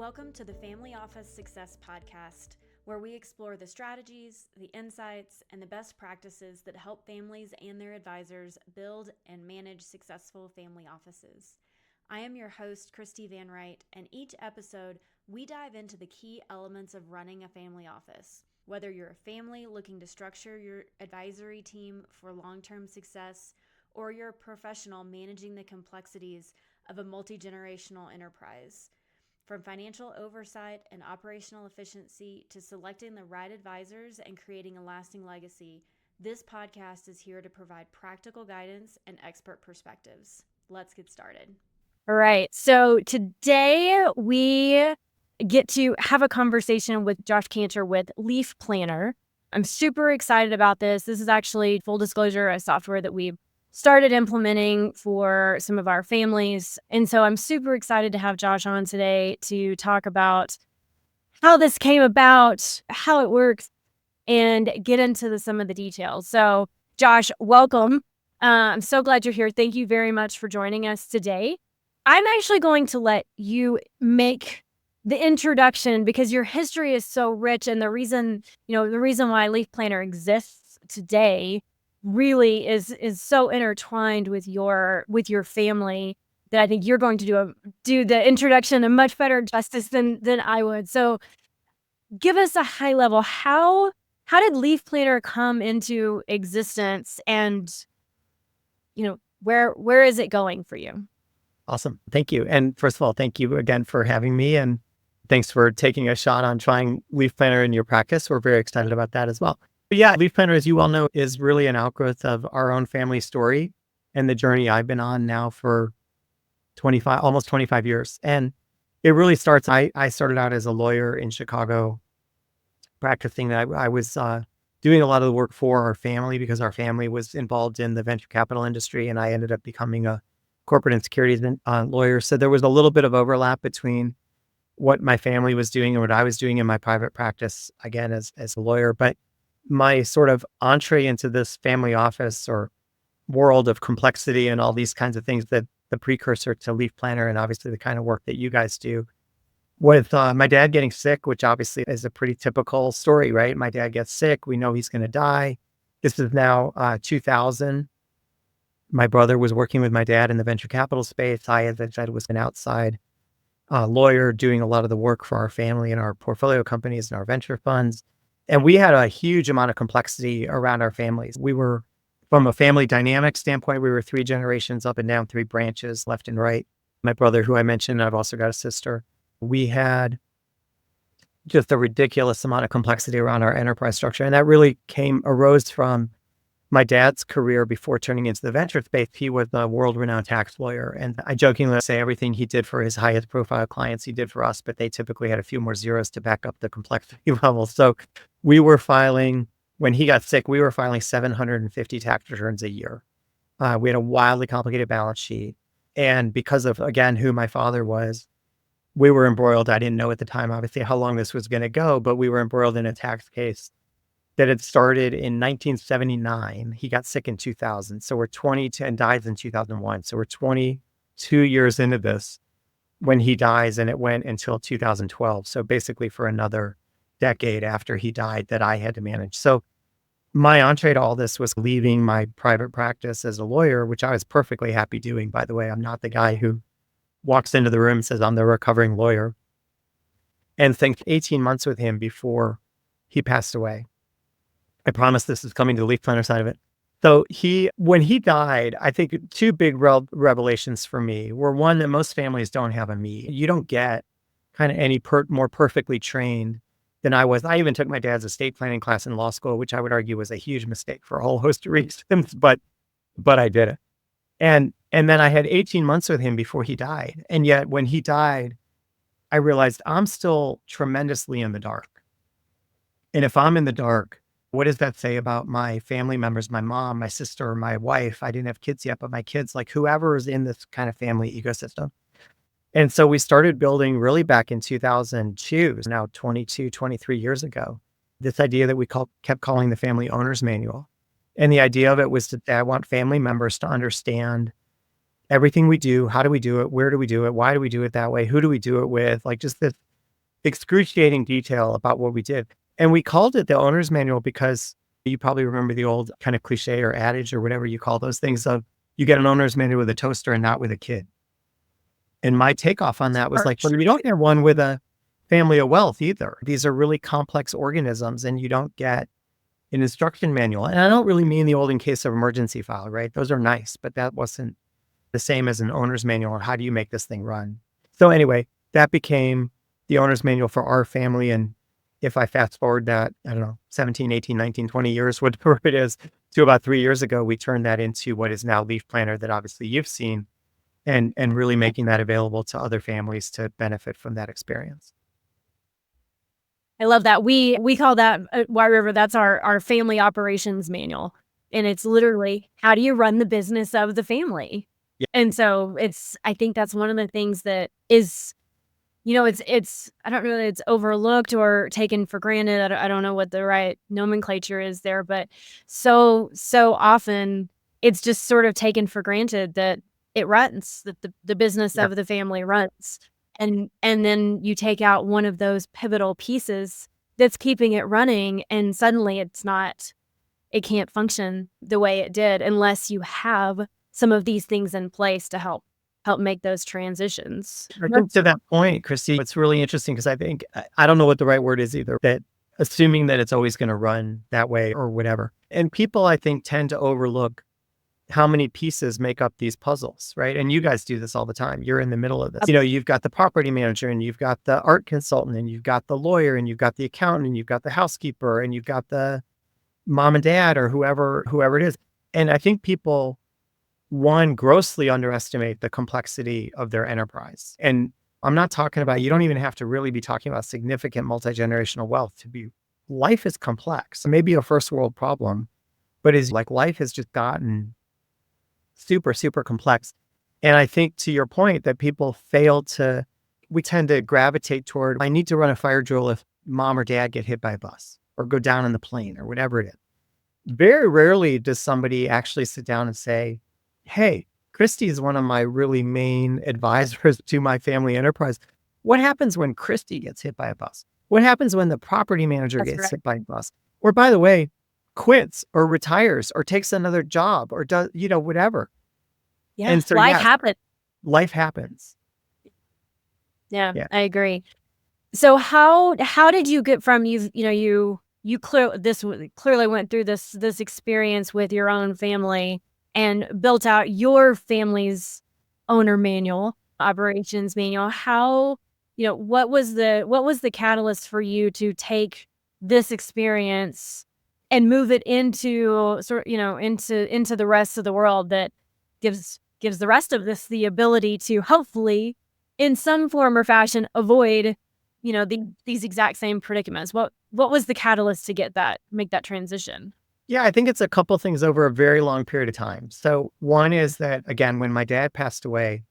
Welcome to the Family Office Success Podcast, where we explore the strategies, the insights, and the best practices that help families and their advisors build and manage successful family offices. I am your host, Christi Van Rite, and each episode we dive into the key elements of running a family office. Whether you're a family looking to structure your advisory team for long-term success, or you're a professional managing the complexities of a multi-generational enterprise. From financial oversight and operational efficiency to selecting the right advisors and creating a lasting legacy, this podcast is here to provide practical guidance and expert perspectives. Let's get started. All right. So today we get to have a conversation with Josh Kanter with Leaf Planner. I'm super excited about this. This is actually, full disclosure, a software that we started implementing for some of our families. And so I'm super excited to have Josh on today to talk about how this came about, how it works, and get into some of the details. So Josh, welcome. I'm so glad you're here. Thank you very much for joining us today. I'm actually going to let you make the introduction because your history is so rich, and the reason why Leaf Planner exists today really is so intertwined with your family that I think you're going to do the introduction a much better justice than I would. So give us a high level. How did Leaf Planner come into existence, and where is it going for you? Awesome. Thank you. And first of all, thank you again for having me, and thanks for taking a shot on trying Leaf Planner in your practice. We're very excited about that as well. But yeah, Leaf Planner, as you all know, is really an outgrowth of our own family story and the journey I've been on now for almost 25 years. And it really starts, I started out as a lawyer in Chicago, practicing. I was doing a lot of the work for our family because our family was involved in the venture capital industry, and I ended up becoming a corporate and securities lawyer. So there was a little bit of overlap between what my family was doing and what I was doing in my private practice, again, as a lawyer. But my sort of entree into this family office or world of complexity and all these kinds of things, that the precursor to Leaf Planner and obviously the kind of work that you guys do, with my dad getting sick, which obviously is a pretty typical story, right? My dad gets sick. We know he's going to die. This is now 2000. My brother was working with my dad in the venture capital space. I, as I said, was an outside lawyer doing a lot of the work for our family and our portfolio companies and our venture funds. And we had a huge amount of complexity around our families. We were, from a family dynamic standpoint, we were 3 generations up and down, 3 branches, left and right. My brother, who I mentioned, I've also got a sister. We had just a ridiculous amount of complexity around our enterprise structure. And that really arose from my dad's career before turning into the venture space. He was a world-renowned tax lawyer. And I jokingly say everything he did for his highest profile clients, he did for us, but they typically had a few more zeros to back up the complexity level. So we were filing, when he got sick, we were filing 750 tax returns a year. We had a wildly complicated balance sheet. And because of, again, who my father was, we were embroiled. I didn't know at the time, obviously, how long this was going to go, but we were embroiled in a tax case that had started in 1979. He got sick in 2000. So we're 22 and dies in 2001. So we're 22 years into this when he dies, and it went until 2012. So basically for another decade after he died that I had to manage. So my entree to all this was leaving my private practice as a lawyer, which I was perfectly happy doing, by the way. I'm not the guy who walks into the room and says, I'm the recovering lawyer. And think 18 months with him before he passed away. I promise this is coming to the Leaf Planner side of it. So when he died, I think 2 big revelations for me were, one, that most families don't have a me. You don't get kind of any more perfectly trained than I was. I even took my dad's estate planning class in law school, which I would argue was a huge mistake for a whole host of reasons, but I did it. And then I had 18 months with him before he died. And yet when he died, I realized I'm still tremendously in the dark. And if I'm in the dark, what does that say about my family members, my mom, my sister, my wife? I didn't have kids yet, but my kids, like whoever is in this kind of family ecosystem. And so we started building really back in 2002, now 23 years ago, this idea that we kept calling the Family Owner's Manual. And the idea of it was that I want family members to understand everything we do. How do we do it? Where do we do it? Why do we do it that way? Who do we do it with? Like just this excruciating detail about what we did. And we called it the owner's manual because you probably remember the old kind of cliche or adage or whatever you call those things of you get an owner's manual with a toaster and not with a kid. And my takeoff on that was like, well, you don't get one with a family of wealth either. These are really complex organisms and you don't get an instruction manual. And I don't really mean the old in case of emergency file, right? Those are nice, but that wasn't the same as an owner's manual on how do you make this thing run. So anyway, that became the owner's manual for our family. And if I fast forward that, I don't know, 17, 18, 19, 20 years, whatever it is, to about 3 years ago, we turned that into what is now Leaf Planner that obviously you've seen and really making that available to other families to benefit from that experience. I love that. We call that White River. That's our family operations manual. And it's literally, how do you run the business of the family? Yeah. And so I think that's one of the things that is, it's, I don't know that it's overlooked or taken for granted. I don't know what the right nomenclature is there, but so often it's just sort of taken for granted that it runs, that the business of the family runs. And then you take out one of those pivotal pieces that's keeping it running, and suddenly it can't function the way it did unless you have some of these things in place to help make those transitions. I think to that point, Christi, it's really interesting because I think, I don't know what the right word is either, that assuming that it's always going to run that way or whatever. And people, I think, tend to overlook how many pieces make up these puzzles, right? And you guys do this all the time. You're in the middle of this. You've got the property manager and you've got the art consultant and you've got the lawyer and you've got the accountant and you've got the housekeeper and you've got the mom and dad or whoever it is. And I think people, one, grossly underestimate the complexity of their enterprise. And I'm not talking about, you don't even have to really be talking about significant multi-generational wealth life is complex. Maybe a first world problem, but is like life has just gotten super, super complex. And I think to your point that people we tend to gravitate toward, I need to run a fire drill if mom or dad get hit by a bus or go down in the plane or whatever it is. Very rarely does somebody actually sit down and say, hey, Christi is one of my really main advisors to my family enterprise. What happens when Christi gets hit by a bus? What happens when the property manager gets hit by a bus? Or by the way, quits or retires or takes another job or does, whatever. Yeah. And so, happens. Life happens. Yeah, I agree. So how did you get from, you clearly went through this experience with your own family and built out your family's owner manual, operations manual. How, what was the catalyst for you to take this experience and move it into into the rest of the world that gives the rest of this the ability to hopefully in some form or fashion avoid, these exact same predicaments? What was the catalyst to make that transition? Yeah, I think it's a couple things over a very long period of time. So one is that, again, when my dad passed away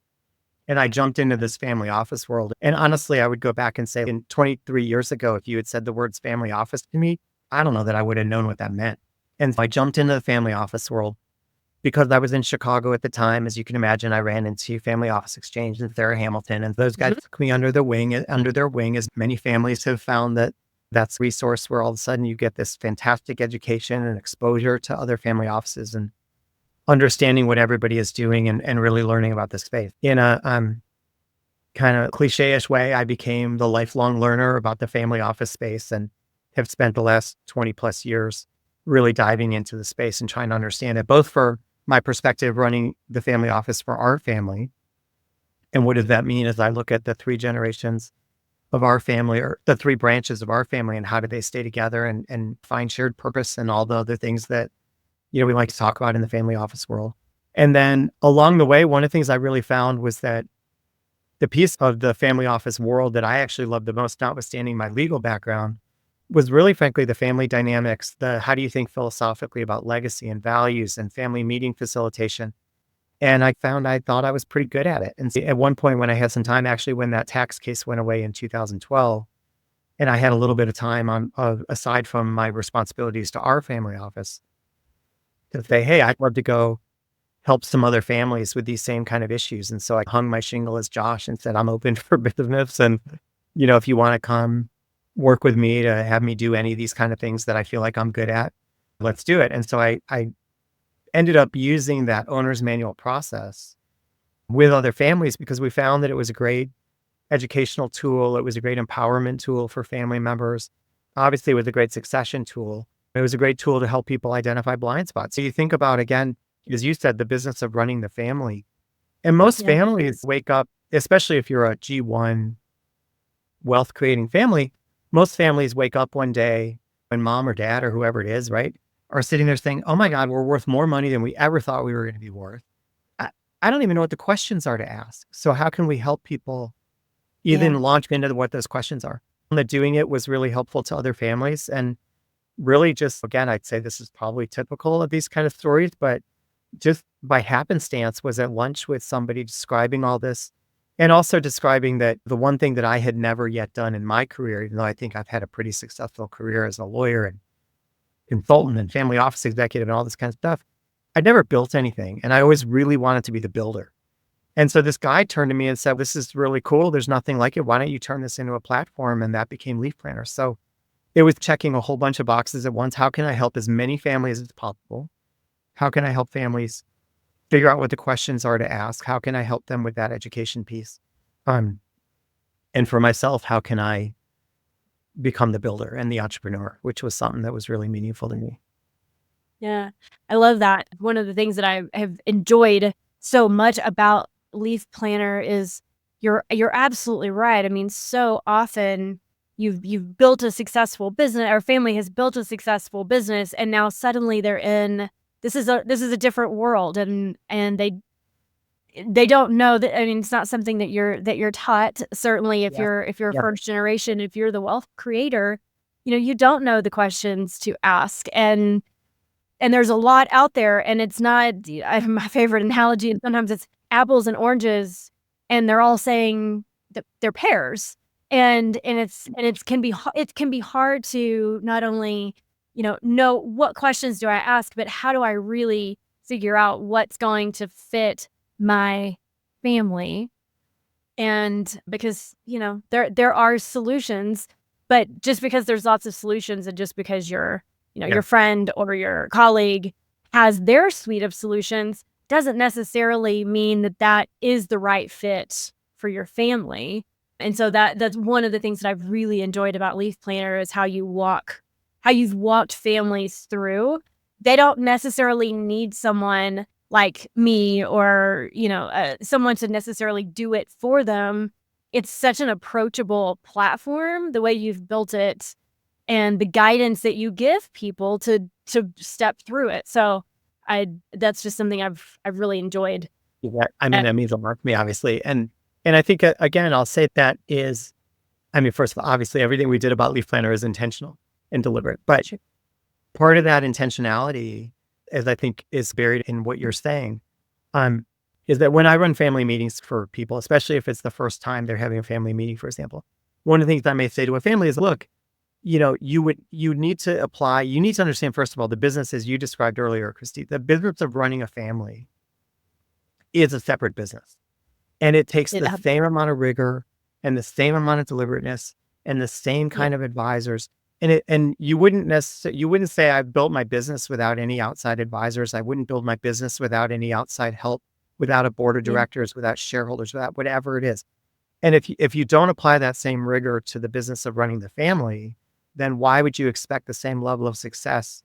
and I jumped into this family office world, and honestly, I would go back and say, 23 years ago, if you had said the words family office to me, I don't know that I would have known what that meant. And so I jumped into the family office world because I was in Chicago at the time. As you can imagine, I ran into Family Office Exchange and Sarah Hamilton, and those guys took me under their wing, as many families have found that that's a resource where all of a sudden you get this fantastic education and exposure to other family offices and understanding what everybody is doing and really learning about this space. In a kind of cliche-ish way, I became the lifelong learner about the family office space and have spent the last 20 plus years really diving into the space and trying to understand it, both for my perspective running the family office for our family. And what does that mean as I look at the 3 generations of our family or the 3 branches of our family and how do they stay together and find shared purpose and all the other things that, we like to talk about in the family office world. And then along the way, one of the things I really found was that the piece of the family office world that I actually loved the most, notwithstanding my legal background, was really, frankly, the family dynamics, how do you think philosophically about legacy and values and family meeting facilitation. And I thought I was pretty good at it. And at one point when I had some time, actually, when that tax case went away in 2012, and I had a little bit of time aside from my responsibilities to our family office, to say, hey, I'd love to go help some other families with these same kind of issues. And so I hung my shingle as Josh and said, I'm open for business. And if you want to come work with me to have me do any of these kind of things that I feel like I'm good at, let's do it. And so I ended up using that owner's manual process with other families because we found that it was a great educational tool. It was a great empowerment tool for family members. Obviously, it was a great succession tool. It was a great tool to help people identify blind spots. So you think about, again, as you said, the business of running the family. And most Yeah. families wake up, especially if you're a G1 wealth creating family, most families wake up one day when mom or dad or whoever it is, right, are sitting there saying, oh my God, we're worth more money than we ever thought we were going to be worth. I, I don't even know what the questions are to ask. So how can we help people Yeah. even launch into what those questions are? And that doing it was really helpful to other families. And really just, again, I'd say this is probably typical of these kind of stories, but just by happenstance was at lunch with somebody describing all this and also describing that the one thing that I had never yet done in my career, even though I think I've had a pretty successful career as a lawyer and consultant and family office executive and all this kind of stuff, I'd never built anything. And I always really wanted to be the builder. And so this guy turned to me and said, this is really cool. There's nothing like it. Why don't you turn this into a platform? And that became Leaf Planner. So it was checking a whole bunch of boxes at once. How can I help as many families as possible? How can I help families figure out what the questions are to ask? How can I help them with that education piece? And for myself, how can I become the builder and the entrepreneur, which was something that was really meaningful to me. Yeah. I love that. One of the things that I have enjoyed so much about Leaf Planner is you're absolutely right. I mean, so often you've built a successful business, our family has built a successful business, and now suddenly they're in this is a different world, and they don't know that. I mean, it's not something that you're taught. Certainly, if Yeah. you're Yeah. first generation, if you're the wealth creator, you don't know the questions to ask, and there's a lot out there, and it's not my favorite analogy, and sometimes it's apples and oranges, and they're all saying that they're pears. It can be hard to not only, know what questions do I ask, but how do I really figure out what's going to fit my family? And because, there are solutions, but just because there's lots of solutions and just because Yeah. your friend or your colleague has their suite of solutions doesn't necessarily mean that that is the right fit for your family. And so that's one of the things that I've really enjoyed about Leaf Planner is how you've walked families through. They don't necessarily need someone like me or, someone to necessarily do it for them. It's such an approachable platform, the way you've built it and the guidance that you give people to step through it. So that's just something I've really enjoyed. Yeah. I mean, Uh, that means a lot to me, obviously. And I think, again, I'll say that is, I mean, first of all, obviously everything we did about Leaf Planner is intentional and deliberate, but Sure. part of that intentionality is, I think, is buried in what you're saying, um, is that when I run family meetings for people, especially if it's the first time they're having a family meeting, for example, one of the things I may say to a family is, look, you need to understand, first of all, the business as you described earlier, Christi, the business of running a family is a separate business. And it takes It, the same amount of rigor and the same amount of deliberateness and the same yeah, kind of advisors. And you wouldn't say I've built my business without any outside advisors. I wouldn't build my business without any outside help, without a board of yeah, directors, without shareholders, without whatever it is. And if you don't apply that same rigor to the business of running the family, then why would you expect the same level of success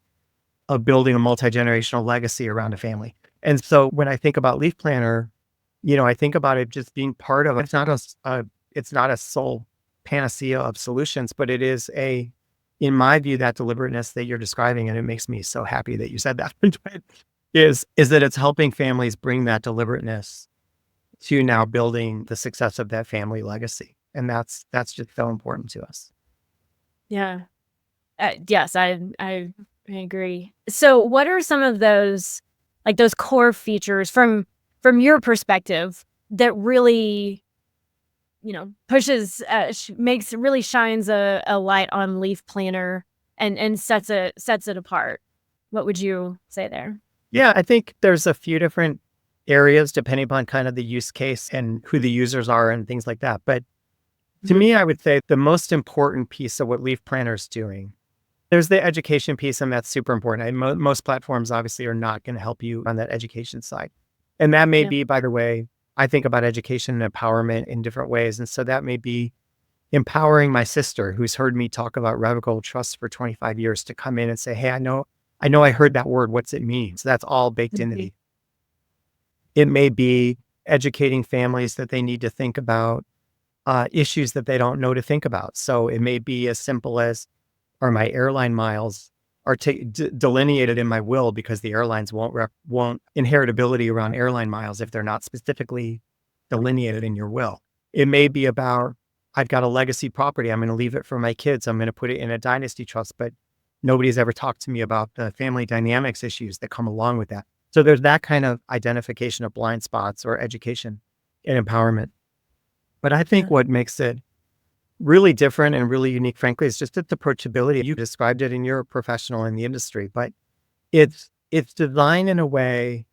of building a multi-generational legacy around a family? And so when I think about Leaf Planner, I think about it just being part of, it's not a sole panacea of solutions, but it is in my view, that deliberateness that you're describing, and it makes me so happy that you said that, is that it's helping families bring that deliberateness to now building the success of that family legacy. And that's just so important to us. yeah. Yes, I agree. So, what are some of those core features from your perspective that really pushes really shines a light on Leaf Planner and sets it apart? What would you say there? Yeah, I think there's a few different areas depending upon kind of the use case and who the users are and things like that. But To me, I would say the most important piece of what Leaf Planner is doing, there's the education piece, and that's super important. Most platforms obviously are not going to help you on that education side. And that may Yeah. be, by the way, I think about education and empowerment in different ways. And so that may be empowering my sister, who's heard me talk about revocable trust for 25 years, to come in and say, hey, I know I heard that word. What's it mean? So that's all baked into Mhm. the. It may be educating families that they need to think about issues that they don't know to think about. So it may be as simple as, are my airline miles are delineated in my will, because the airlines won't inheritability around airline miles if they're not specifically delineated in your will. It may be about, I've got a legacy property. I'm going to leave it for my kids. I'm going to put it in a dynasty trust, but nobody's ever talked to me about the family dynamics issues that come along with that. So there's that kind of identification of blind spots or education and empowerment. But I think Yeah. what makes it really different and really unique, frankly, is just its approachability. You described it in your professional in the industry, but it's designed in a way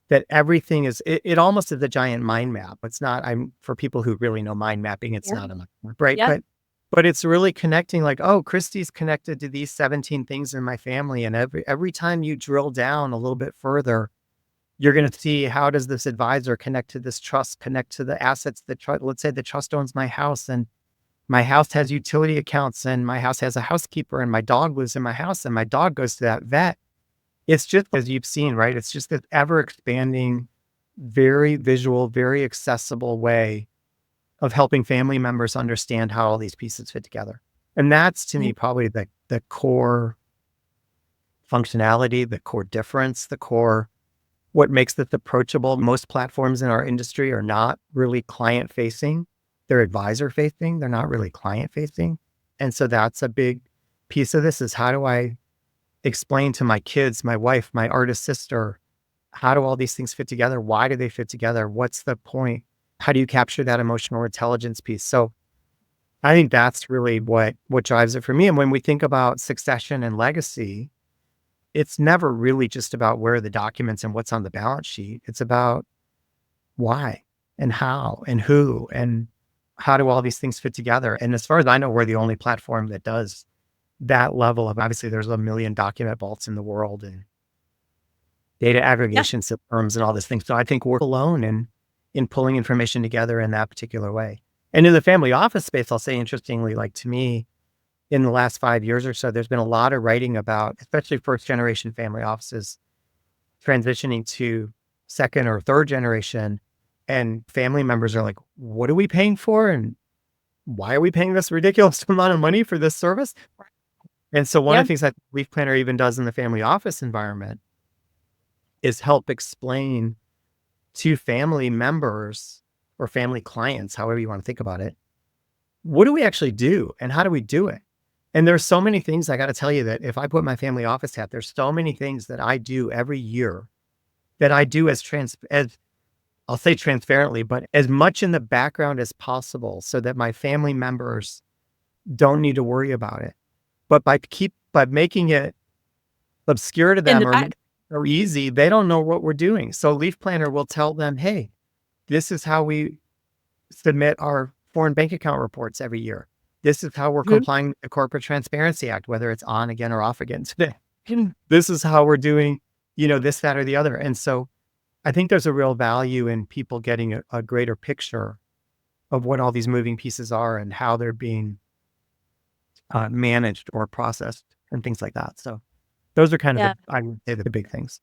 that everything is, it almost is a giant mind map. It's not, for people who really know mind mapping, it's Yeah. not a mind map, right? Yeah. But it's really connecting, like, oh, Christy's connected to these 17 things in my family. And every time you drill down a little bit further, you're going to see, how does this advisor connect to this trust, connect to the assets that let's say the trust owns my house, and my house has utility accounts, and my house has a housekeeper, and my dog lives in my house, and my dog goes to that vet. It's just, as you've seen, right? It's just this ever expanding, very visual, very accessible way of helping family members understand how all these pieces fit together. And that's, to Yeah. me, probably the core functionality, the core difference, the core, what makes this approachable. Most platforms in our industry are not really client facing. They're advisor facing. They're not really client facing. And so that's a big piece of this, is, how do I explain to my kids, my wife, my artist sister, how do all these things fit together? Why do they fit together? What's the point? How do you capture that emotional intelligence piece? So I think that's really what drives it for me. And when we think about succession and legacy, it's never really just about where are the documents and what's on the balance sheet. It's about why and how and who and how do all these things fit together. And as far as I know, we're the only platform that does that level of, obviously there's a million document vaults in the world and data Yeah. aggregation firms and all these things. So I think we're alone in pulling information together in that particular way. And in the family office space, I'll say, interestingly, like, to me, in the last 5 years or so, there's been a lot of writing about, especially first generation family offices transitioning to second or third generation. And family members are like, what are we paying for? And why are we paying this ridiculous amount of money for this service? And so one Yeah. of the things that Leaf Planner even does in the family office environment is help explain to family members or family clients, however you want to think about it, what do we actually do and how do we do it? And there's so many things, I got to tell you, that if I put my family office hat, there's so many things that I do every year that I do as I'll say transparently, but as much in the background as possible, so that my family members don't need to worry about it. But by making it obscure to In them the back. or easy, they don't know what we're doing. So Leaf Planner will tell them, hey, this is how we submit our foreign bank account reports every year. This is how we're Mhm. complying with the Corporate Transparency Act, whether it's on again or off again today. This is how we're doing, this, that, or the other. And so I think there's a real value in people getting a greater picture of what all these moving pieces are and how they're being managed or processed and things like that. So those are kind of Yeah. I would say, the big things.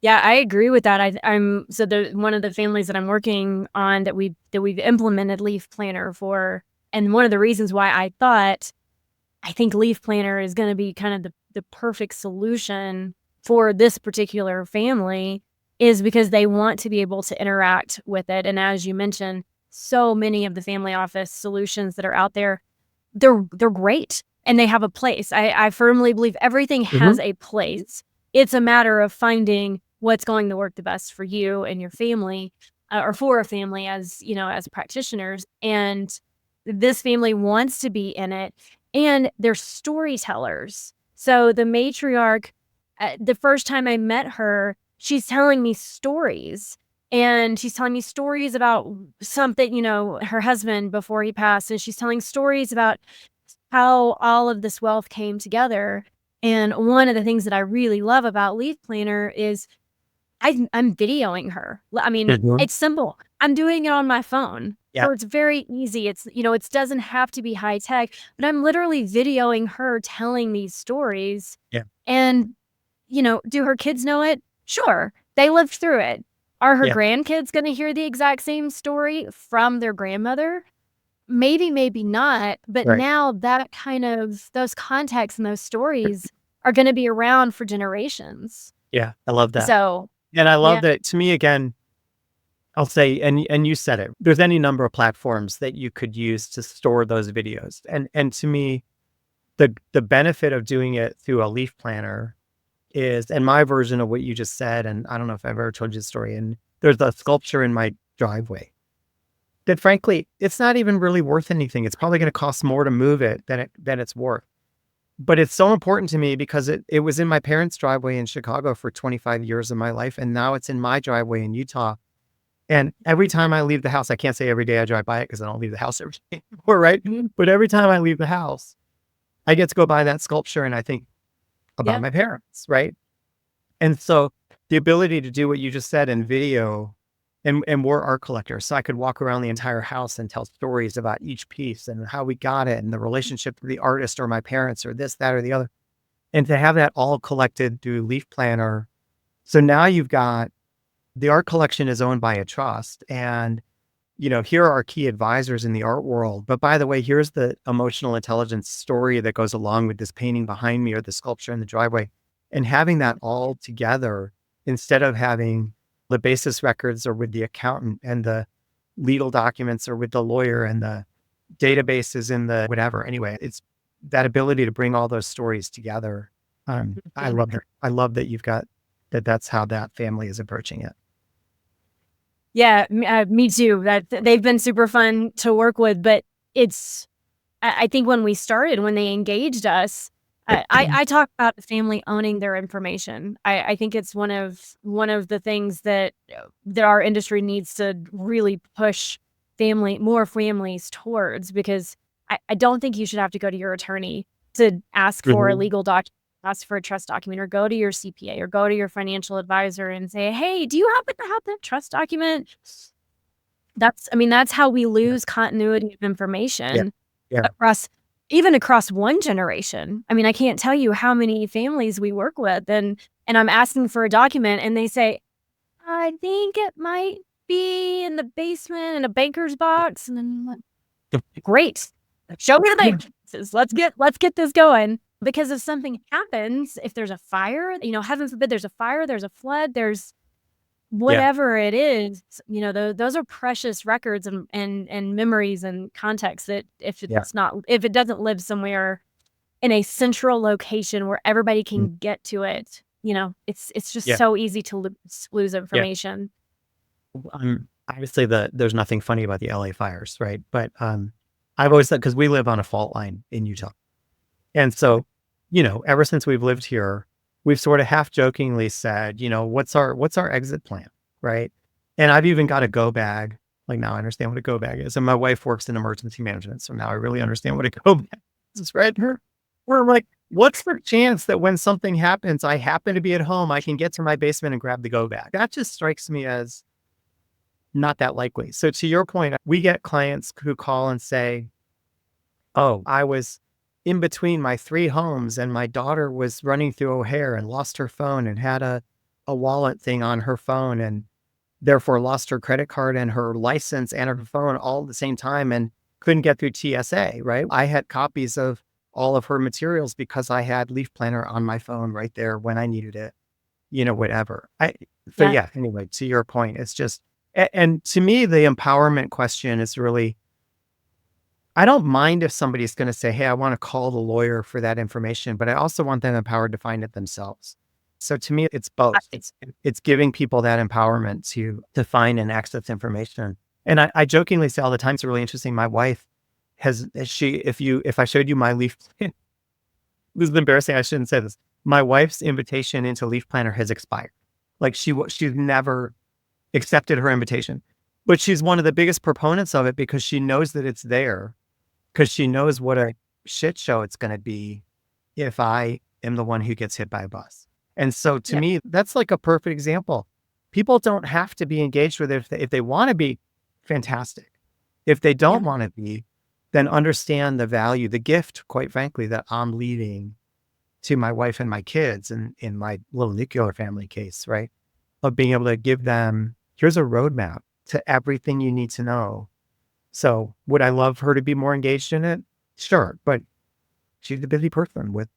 Yeah, I agree with that. I'm so one of the families that I'm working on that we've implemented Leaf Planner for, and one of the reasons why I think Leaf Planner is going to be kind of the perfect solution for this particular family is because they want to be able to interact with it. And as you mentioned, so many of the family office solutions that are out there, they're great and they have a place. I firmly believe everything has Mhm. a place. It's a matter of finding what's going to work the best for you and your family, or for a family, as as practitioners. And this family wants to be in it, and they're storytellers. So the matriarch, the first time I met her, she's telling me stories. And she's telling me stories about something, her husband before he passed. And she's telling stories about how all of this wealth came together. And one of the things that I really love about Leaf Planner is I'm videoing her. I mean, Mhm. it's simple. I'm doing it on my phone. Yeah. So it's very easy. It doesn't have to be high tech, but I'm literally videoing her telling these stories. Yeah. And, do her kids know it? Sure. They lived through it. Are her Yeah. grandkids going to hear the exact same story from their grandmother? Maybe, maybe not. But Right. now those contexts and those stories are going to be around for generations. Yeah. I love that. So, And I love yeah. that. To me, again, I'll say, and you said it, there's any number of platforms that you could use to store those videos. And to me, the benefit of doing it through a leaf planner is, and my version of what you just said, and I don't know if I've ever told you the story, and there's a sculpture in my driveway that frankly, it's not even really worth anything. It's probably going to cost more to move it than it's worth. But it's so important to me because it was in my parents' driveway in Chicago for 25 years of my life. And now it's in my driveway in Utah. And every time I leave the house, I can't say every day I drive by it because I don't leave the house every day anymore, right? But every time I leave the house, I get to go by that sculpture and I think about Yeah. my parents, right? And so the ability to do what you just said in video, and we're art collectors. So I could walk around the entire house and tell stories about each piece and how we got it and the relationship to the artist or my parents or this, that, or the other. And to have that all collected through Leaf Planner. So now you've got the art collection is owned by a trust. And, here are our key advisors in the art world. But by the way, here's the emotional intelligence story that goes along with this painting behind me or the sculpture in the driveway. And having that all together instead of having the basis records or with the accountant and the legal documents or with the lawyer and the databases in the whatever. Anyway, it's that ability to bring all those stories together. I Mhm. love that. I love that you've got that. That's how that family is approaching it. Yeah, me too. They've been super fun to work with, but it's I think when they engaged us, I talk about the family owning their information. I think it's one of the things that our industry needs to really push more families towards, because I don't think you should have to go to your attorney to ask for a Mhm. legal document, ask for a trust document, or go to your CPA or go to your financial advisor and say, "Hey, do you happen to have that trust document?" That's how we Yeah. lose continuity of Yeah. information Yeah. across one generation. I mean, I can't tell you how many families we work with, and I'm asking for a document and they say, "I think it might be in the basement in a banker's box." And then I'm like, "Great. Show me the banks. Let's get this going." Because if something happens, if there's a fire, heaven forbid there's a fire, there's a flood, there's Yeah. whatever it is, those are precious records and memories and context that Yeah. if it doesn't live somewhere in a central location where everybody Mm. can get to it, it's just Yeah. so easy to lose Yeah. information. Obviously there's nothing funny about the LA fires, right? But I've always said, because we live on a fault line in Utah. And so, ever since we've lived here, we've sort of half jokingly said, what's our exit plan? Right. And I've even got a go bag. Like now I understand what a go bag is. And my wife works in emergency management. So now I really understand what a go bag is, right? Where I'm like, what's the chance that when something happens, I happen to be at home, I can get to my basement and grab the go bag? That just strikes me as not that likely. So to your point, we get clients who call and say, "Oh, I was in between my 3 homes and my daughter was running through O'Hare and lost her phone and had a wallet thing on her phone and therefore lost her credit card and her license and her phone all at the same time and couldn't get through TSA," right? I had copies of all of her materials because I had Leaf Planner on my phone right there when I needed it, whatever. So Yeah. yeah, anyway, to your point, it's just and to me, the empowerment question is really, I don't mind if somebody's gonna say, "Hey, I wanna call the lawyer for that information," but I also want them empowered to find it themselves. So to me, it's both. I It's giving people that empowerment to find and access information. And I jokingly say all the time, it's really interesting. My wife if I showed you my Leaf this is embarrassing, I shouldn't say this. My wife's invitation into Leaf Planner has expired. Like she's never accepted her invitation. But she's one of the biggest proponents of it because she knows that it's there, because she knows what a shit show it's going to be if I am the one who gets hit by a bus. And so to Yep. me, that's like a perfect example. People don't have to be engaged with it. If they want to be, fantastic. If they don't Yeah. want to be, then understand the value, the gift, quite frankly, that I'm leaving to my wife and my kids, and in my little nuclear family case, right? Of being able to give them, here's a roadmap to everything you need to know. So would I love her to be more engaged in it? Sure. But she's a busy person with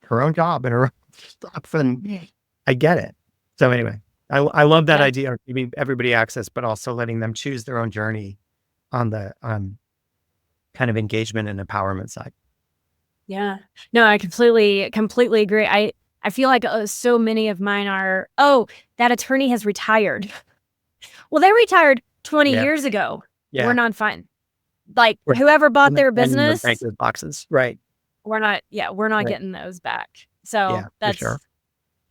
her own job and her own stuff, and I get it. So anyway, I love that Yeah. idea of giving everybody access, but also letting them choose their own journey on the kind of engagement and empowerment side. Yeah. No, I completely agree. I feel like so many of mine are, oh, that attorney has retired. Well, they retired 20 Yeah. years ago. Yeah. We're not fine. Like Right. whoever bought And their the business, banker's boxes. Right. we're not Right. getting those back. So Yeah, for sure.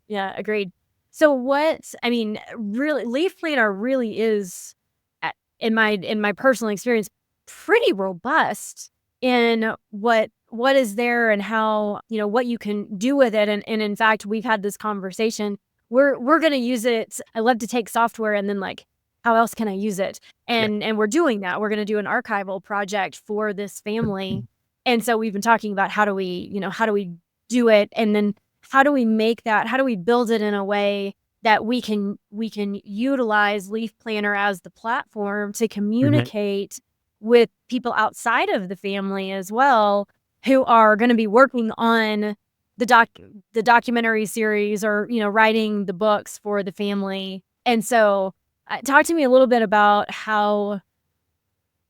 yeah, agreed. So really, Leaf Planner really is, in my personal experience, pretty robust in what is there and how, what you can do with it. And in fact, we've had this conversation. We're gonna use it. I love to take software and then like, how else can I use it? Yeah. And we're doing that. We're gonna do an archival project for this family. And so we've been talking about how do we do it, and then how do we build it in a way that we can utilize Leaf Planner as the platform to communicate with people outside of the family as well, who are going to be working on the documentary series, or writing the books for the family. And so talk to me a little bit about how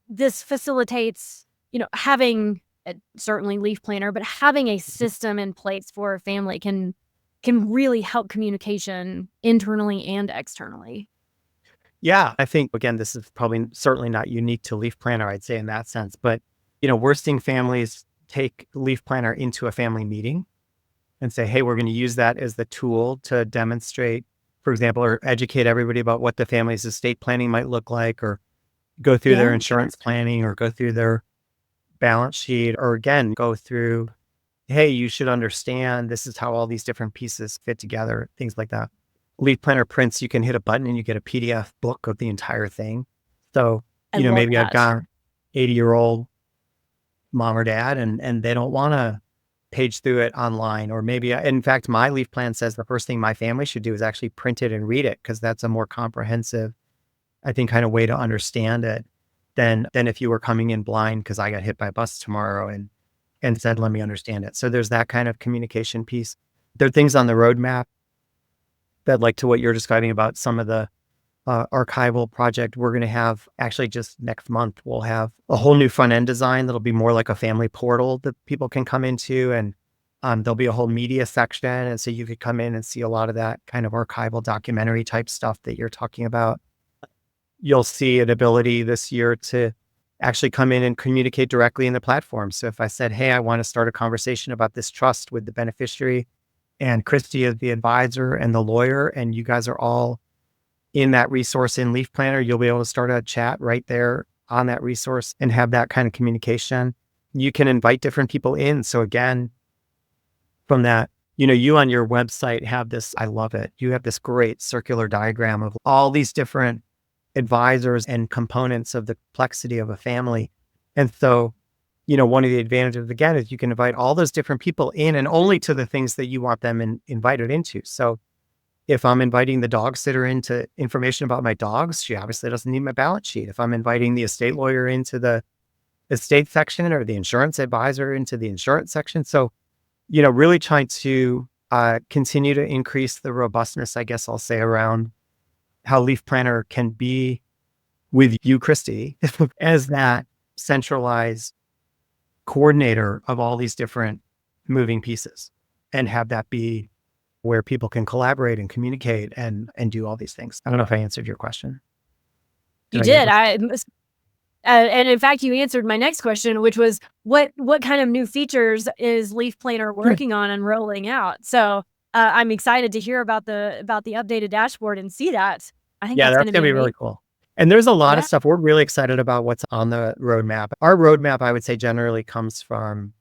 this facilitates, having certainly Leaf Planner, but having a system in place for a family can really help communication internally and externally. Yeah, I think again, this is probably certainly not unique to Leaf Planner, I'd say in that sense. But we're seeing families take Leaf Planner into a family meeting and say, hey, we're going to use that as the tool to demonstrate, for example, or educate everybody about what the family's estate planning might look like, or go through their Yeah. insurance planning, or go through their balance sheet, or again, go through, hey, you should understand this is how all these different pieces fit together, things like that. Leaf Planner prints, you can hit a button and you get a PDF book of the entire thing. So, I love maybe I've that. got 80-year-old mom or dad and they don't want to page through it online. Or maybe, in fact, my Leaf Plan says the first thing my family should do is actually print it and read it, because that's a more comprehensive, I think, kind of way to understand it than if you were coming in blind because I got hit by a bus tomorrow and said, let me understand it. So there's that kind of communication piece. There are things on the roadmap that, like to what you're describing about some of the archival project, we're going to have actually just next month, we'll have a whole new front end design that'll be more like a family portal that people can come into. And there'll be a whole media section. And so you could come in and see a lot of that kind of archival documentary type stuff that you're talking about. You'll see an ability this year to actually come in and communicate directly in the platform. So if I said, hey, I want to start a conversation about this trust with the beneficiary, and Christi is the advisor and the lawyer, and you guys are all in that resource in Leaf Planner, you'll be able to start a chat right there on that resource and have that kind of communication. You can invite different people in. So again, from that, you on your website have this, I love it. You have this great circular diagram of all these different advisors and components of the complexity of a family. And so, one of the advantages again is you can invite all those different people in, and only to the things that you want them invited into. So if I'm inviting the dog sitter into information about my dogs, she obviously doesn't need my balance sheet. If I'm inviting the estate lawyer into the estate section, or the insurance advisor into the insurance section. So, really trying to continue to increase the robustness, I guess I'll say, around how Leaf Planner can be with you, Christi, as that centralized coordinator of all these different moving pieces, and have that be where people can collaborate and communicate and do all these things. I don't know if I answered your question. You I get did. And in fact, you answered my next question, which was what kind of new features is Leaf Planner working on and rolling out? So I'm excited to hear about the updated dashboard and see that. I think Yeah, that's going that's to gonna be be really amazing. cool. And there's a lot of Yeah. stuff. We're really excited about what's on the roadmap. Our roadmap, I would say, generally comes from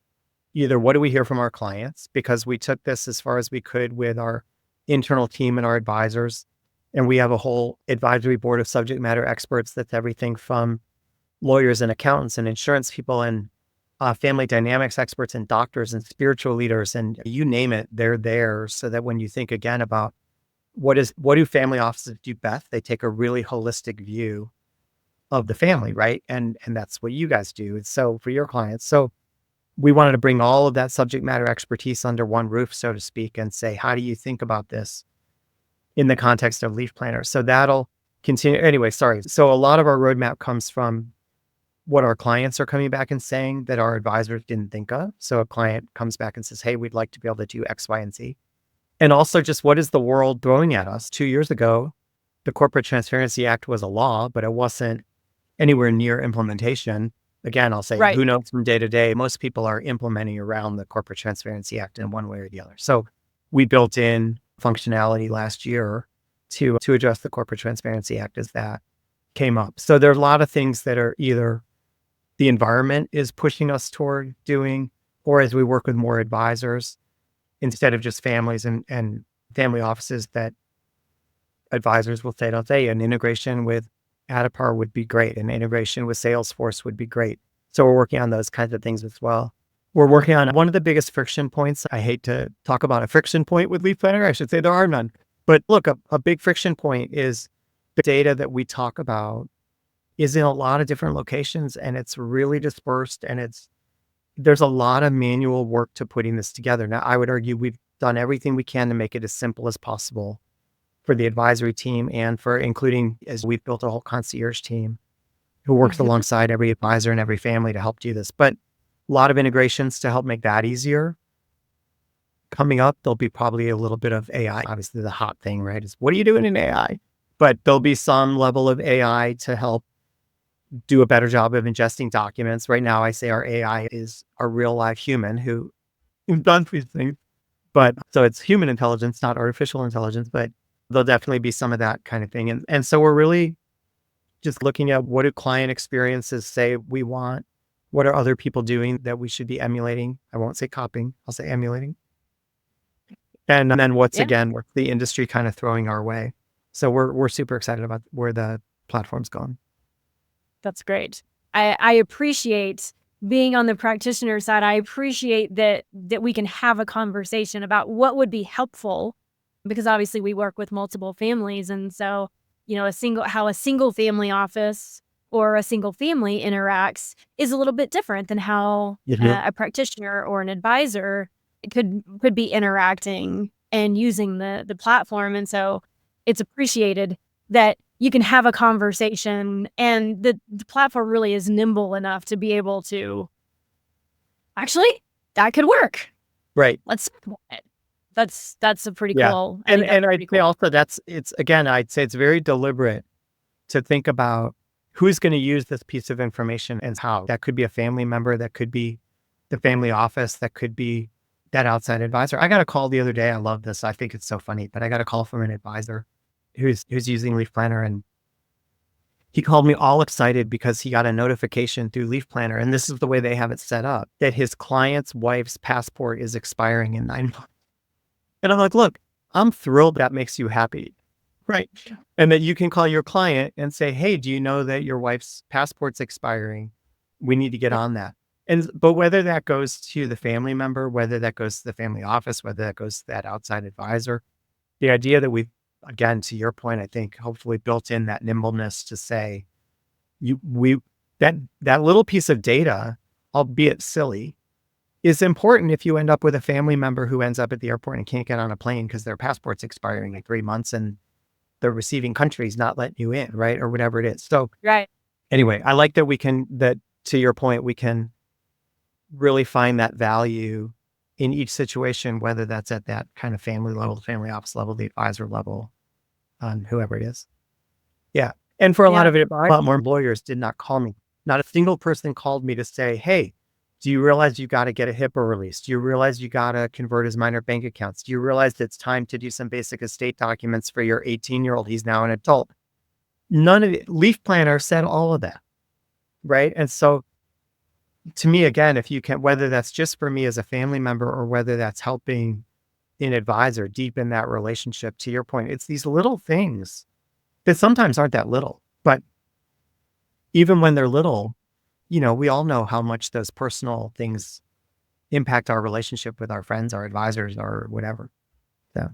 either what do we hear from our clients, because we took this as far as we could with our internal team and our advisors. And we have a whole advisory board of subject matter experts that's everything from lawyers and accountants and insurance people and family dynamics experts and doctors and spiritual leaders and you name it, they're there. So that when you think again about what do family offices do best, they take a really holistic view of the family, right? And that's what you guys do. So for your clients. So we wanted to bring all of that subject matter expertise under one roof, so to speak, and say, how do you think about this in the context of Leaf Planner? So that'll continue. Anyway, sorry. So a lot of our roadmap comes from what our clients are coming back and saying that our advisors didn't think of. So a client comes back and says, hey, we'd like to be able to do X, Y, and Z. And also just what is the world throwing at us? 2 years ago, the Corporate Transparency Act was a law, but it wasn't anywhere near implementation. Again, I'll say, Right. who knows from day to day, most people are implementing around the Corporate Transparency Act in one way or the other. So we built in functionality last year to address the Corporate Transparency Act as that came up. So there are a lot of things that are either the environment is pushing us toward doing, or as we work with more advisors, instead of just families and family offices, that advisors will say, don't they, an integration with Adapar would be great. An integration with Salesforce would be great. So we're working on those kinds of things as well. We're working on one of the biggest friction points. I hate to talk about a friction point with Leaf Planner. I should say there are none. But look, a big friction point is the data that we talk about is in a lot of different locations and it's really dispersed and there's a lot of manual work to putting this together. Now, I would argue we've done everything we can to make it as simple as possible for the advisory team and for including, as we've built a whole concierge team who works Mhm. alongside every advisor and every family to help do this. But a lot of integrations to help make that easier. Coming up, there'll be probably a little bit of AI. Obviously, the hot thing, right, is what are you doing in AI? But there'll be some level of AI to help do a better job of ingesting documents. Right now, I say our AI is a real live human who does these things. But so it's human intelligence, not artificial intelligence, but there'll definitely be some of that kind of thing. And so we're really just looking at what do client experiences say we want? What are other people doing that we should be emulating? I won't say copying, I'll say emulating. And then what's Yeah. the industry kind of throwing our way. So we're super excited about where the platform's gone. That's great. I appreciate being on the practitioner side. I appreciate that we can have a conversation about what would be helpful, because obviously we work with multiple families, and so how a single family office or a single family interacts is a little bit different than how a practitioner or an advisor could be interacting and using the platform. And so it's appreciated that you can have a conversation and the platform really is nimble enough to be able to actually, that could work. Right. Let's talk about it. That's a pretty Yeah. cool. I And think that's I'd pretty say cool. also I'd say it's very deliberate to think about who's going to use this piece of information and how. That could be a family member, that could be the family office, that could be that outside advisor. I got a call the other day. I love this. I think it's so funny, but I got a call from an advisor who's using Leaf Planner, and he called me all excited because he got a notification through Leaf Planner, and this is the way they have it set up, that his client's wife's passport is expiring in 9 months. And I'm like, look, I'm thrilled that makes you happy. Right. And that you can call your client and say, hey, do you know that your wife's passport's expiring? We need to get on that. But whether that goes to the family member, whether that goes to the family office, whether that goes to that outside advisor, the idea that we've, again, to your point, I think hopefully built in that nimbleness to say, that little piece of data, albeit silly, is important if you end up with a family member who ends up at the airport and can't get on a plane because their passport's expiring in 3 months and the receiving country's not letting you in, right? Or whatever it is. So Right. anyway, I like that to your point, we can really find that value in each situation, whether that's at that kind of family level, the family office level, the advisor level, whoever it is. Yeah. And for a lot Yeah. of it, a lot more lawyers did not call me. Not a single person called me to say, hey, do you realize you got to get a HIPAA release? Do you realize you got to convert his minor bank accounts? Do you realize it's time to do some basic estate documents for your 18-year-old? He's now an adult. none of it, Leaf Planner said all of that. Right. And so to me, again, if you can, whether that's just for me as a family member or whether that's helping an advisor deepen that relationship, to your point, it's these little things that sometimes aren't that little, but even when they're little, we all know how much those personal things impact our relationship with our friends, our advisors, or whatever. So,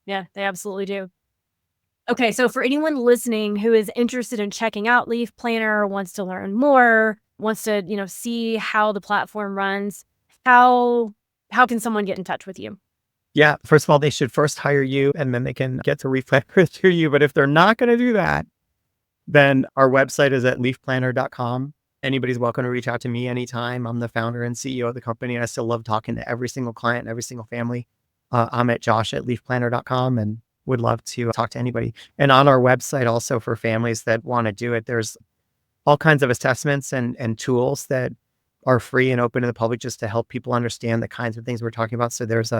Yeah, they absolutely do. Okay, so for anyone listening who is interested in checking out Leaf Planner, wants to learn more, wants to, see how the platform runs, how can someone get in touch with you? yeah, first of all, they should first hire you and then they can get to Leaf Planner through you. But if they're not going to do that, then our website is at leafplanner.com. Anybody's welcome to reach out to me anytime. I'm the founder and CEO of the company. I still love talking to every single client and every single family. I'm at josh@leafplanner.com and would love to talk to anybody. And on our website also, for families that want to do it, there's all kinds of assessments and tools that are free and open to the public just to help people understand the kinds of things we're talking about. So there's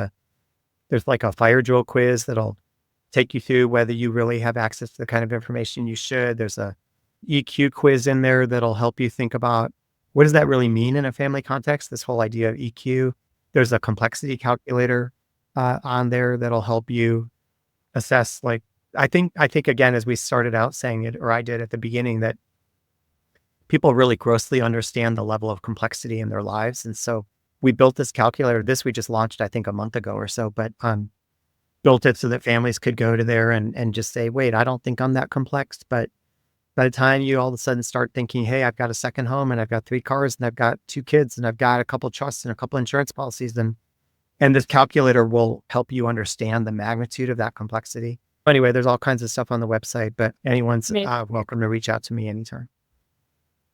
like a fire drill quiz that'll take you through whether you really have access to the kind of information you should. There's a EQ quiz in there that'll help you think about what does that really mean in a family context, this whole idea of EQ. There's a complexity calculator on there that'll help you assess, like, I think again, as we started out saying it, or I did at the beginning, that people really grossly understand the level of complexity in their lives. And so we built this calculator. This we just launched, I think, a month ago or so, but built it so that families could go to there and just say, wait, I don't think I'm that complex. But by the time you all of a sudden start thinking, hey, I've got a second home and I've got 3 cars and I've got 2 kids and I've got a couple trusts and a couple insurance policies, and this calculator will help you understand the magnitude of that complexity. Anyway, there's all kinds of stuff on the website, but anyone's welcome to reach out to me anytime.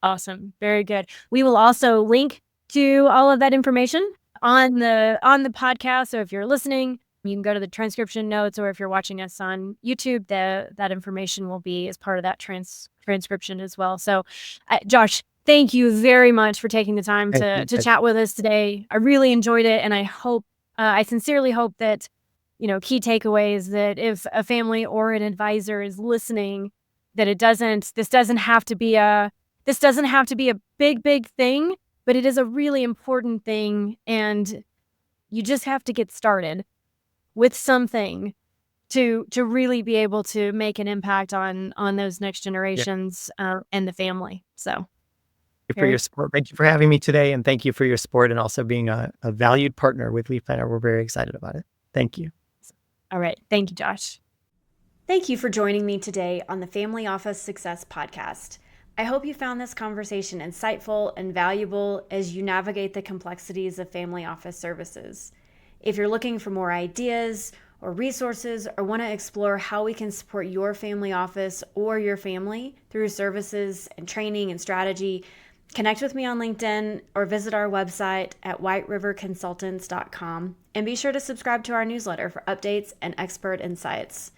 Awesome. Very good. We will also link to all of that information on the podcast. So if you're listening, you can go to the transcription notes, or if you're watching us on YouTube, that information will be as part of that transcription as well. So Josh, thank you very much for taking the time to chat with us today. I really enjoyed it. And I sincerely hope that, key takeaways, that if a family or an advisor is listening, that this doesn't have to be a big thing, but it is a really important thing. And you just have to get started with something to really be able to make an impact on those next generations and the family. So thank you for your support. Thank you for having me today. And thank you for your support and also being a valued partner with Leaf Planner. We're very excited about it. Thank you. All right. Thank you, Josh. Thank you for joining me today on the Family Office Success Podcast. I hope you found this conversation insightful and valuable as you navigate the complexities of family office services. If you're looking for more ideas or resources, or want to explore how we can support your family office or your family through services and training and strategy, connect with me on LinkedIn or visit our website at whiteriverconsultants.com, and be sure to subscribe to our newsletter for updates and expert insights.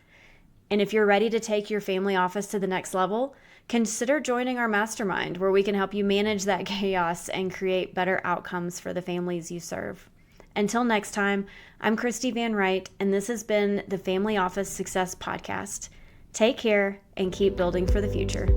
And if you're ready to take your family office to the next level, consider joining our mastermind, where we can help you manage that chaos and create better outcomes for the families you serve. Until next time, I'm Christi Van Rite, and this has been the Family Office Success Podcast. Take care and keep building for the future.